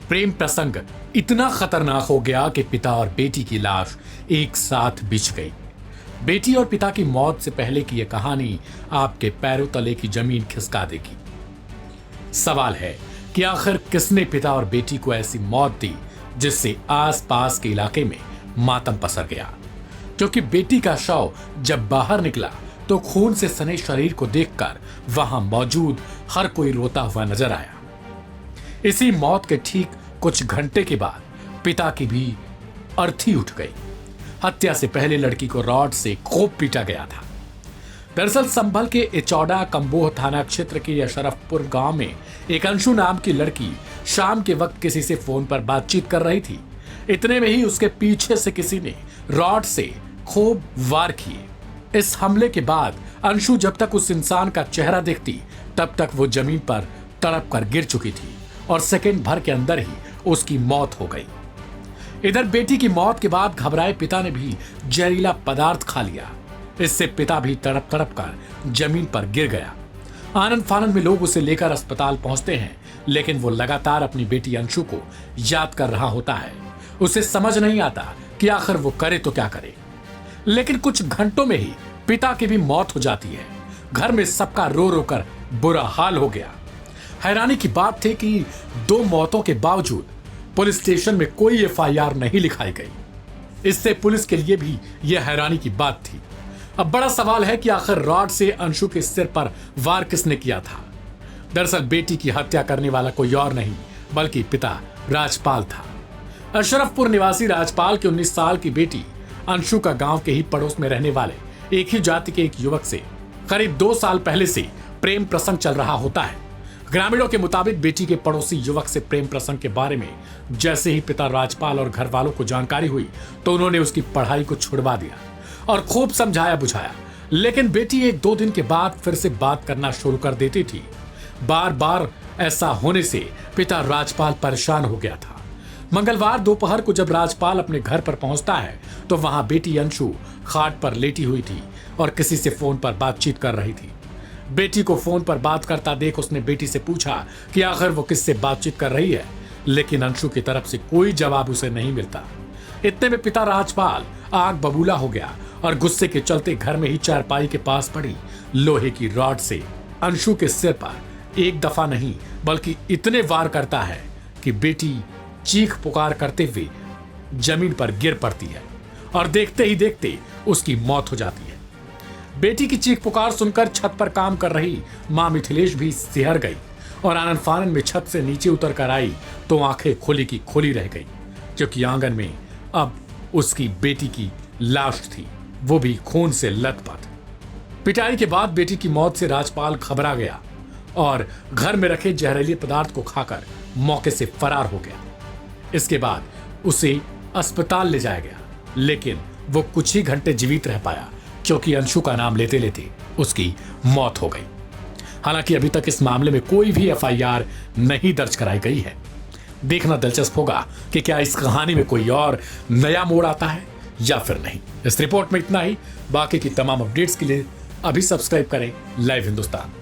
प्रेम प्रसंग इतना खतरनाक हो गया कि पिता और बेटी की लाश एक साथ बिछ गई। बेटी और पिता की मौत से पहले की यह कहानी आपके पैरों तले की जमीन खिसका देगी। सवाल है कि आखिर किसने पिता और बेटी को ऐसी मौत दी जिससे आसपास के इलाके में मातम पसर गया, क्योंकि बेटी का शव जब बाहर निकला तो खून से सने शरीर को देखकर वहां मौजूद हर कोई रोता हुआ नजर आया। इसी मौत के ठीक कुछ घंटे के बाद पिता की भी अर्थी उठ गई। हत्या से पहले लड़की को रॉड से खूब पीटा गया था। दरअसल संभल के इचौड़ा कंबोह थाना क्षेत्र के अशरफपुर गांव में एक अंशु नाम की लड़की शाम के वक्त किसी से फोन पर बातचीत कर रही थी। इतने में ही उसके पीछे से किसी ने रॉड से खूब वार किए। इस हमले के बाद अंशु जब तक उस इंसान का चेहरा देखती तब तक वो जमीन पर तड़प कर गिर चुकी थी और सेकंड भर के अंदर ही उसकी मौत हो गई। इधर बेटी की मौत के बाद घबराए पिता ने भी जहरीला पदार्थ खा लिया। इससे पिता भी तड़प तड़प कर जमीन पर गिर गया। आनंद फानंद में लोग उसे लेकर अस्पताल पहुंचते हैं, लेकिन वो लगातार अपनी बेटी अंशु को याद कर रहा होता है। उसे समझ नहीं आता कि आखिर वो करे तो क्या करे। लेकिन कुछ घंटों में ही पिता की भी मौत हो जाती है। घर में सबका रो रो कर बुरा हाल हो गया। हैरानी की बात थी कि 2 मौतों के बावजूद पुलिस स्टेशन में कोई एफआईआर नहीं लिखाई गई। इससे पुलिस के लिए भी यह हैरानी की बात थी। अब बड़ा सवाल है कि आखिर रॉड से अंशु के सिर पर वार किसने किया था। दरअसल बेटी की हत्या करने वाला कोई और नहीं बल्कि पिता राजपाल था। अशरफपुर निवासी राजपाल की 19 साल की बेटी अंशु का गांव के ही पड़ोस में रहने वाले एक ही जाति के एक युवक से करीब 2 साल पहले से प्रेम प्रसंग चल रहा होता है। ग्रामीणों के मुताबिक बेटी के पड़ोसी युवक से प्रेम प्रसंग के बारे में जैसे ही पिता राजपाल और घर वालों को जानकारी हुई तो उन्होंने उसकी पढ़ाई को छुड़वा दिया और खूब समझाया बुझाया। लेकिन बेटी 1-2 दिन के बाद फिर से बात करना शुरू कर देती थी। बार बार ऐसा होने से पिता राजपाल परेशान हो गया था। मंगलवार दोपहर को जब राजपाल अपने घर पर पहुंचता है तो वहां बेटी अंशु खाट पर लेटी हुई थी और किसी से फोन पर बातचीत कर रही थी। बेटी को फोन पर बात करता देख उसने बेटी से पूछा कि आखिर वो किससे बातचीत कर रही है, लेकिन अंशु की तरफ से कोई जवाब उसे नहीं मिलता। इतने में पिता राजपाल आग बबूला हो गया और गुस्से के चलते घर में ही चारपाई के पास पड़ी लोहे की रॉड से अंशु के सिर पर एक दफा नहीं बल्कि इतने वार करता है कि बेटी चीख पुकार करते हुए जमीन पर गिर पड़ती है और देखते ही देखते उसकी मौत हो जाती है। बेटी की चीख पुकार सुनकर छत पर काम कर रही मां मिथिलेश भी सिहर गई और आनंद फानंद में छत से नीचे उतर कर आई तो आंखें खोली की खोली रह गई, क्योंकि आंगन में अब उसकी बेटी की लाश थी, वो भी खून से लथपथ। पिटाई के बाद बेटी की मौत से राजपाल घबरा गया और घर में रखे जहरीले पदार्थ को खाकर मौके से फरार हो गया। इसके बाद उसे अस्पताल ले जाया गया, लेकिन वो कुछ ही घंटे जीवित रह पाया क्योंकि अंशु का नाम लेते लेते उसकी मौत हो गई। हालांकि अभी तक इस मामले में कोई भी एफआईआर नहीं दर्ज कराई गई है। देखना दिलचस्प होगा कि क्या इस कहानी में कोई और नया मोड़ आता है या फिर नहीं। इस रिपोर्ट में इतना ही। बाकी की तमाम अपडेट्स के लिए अभी सब्सक्राइब करें लाइव हिंदुस्तान।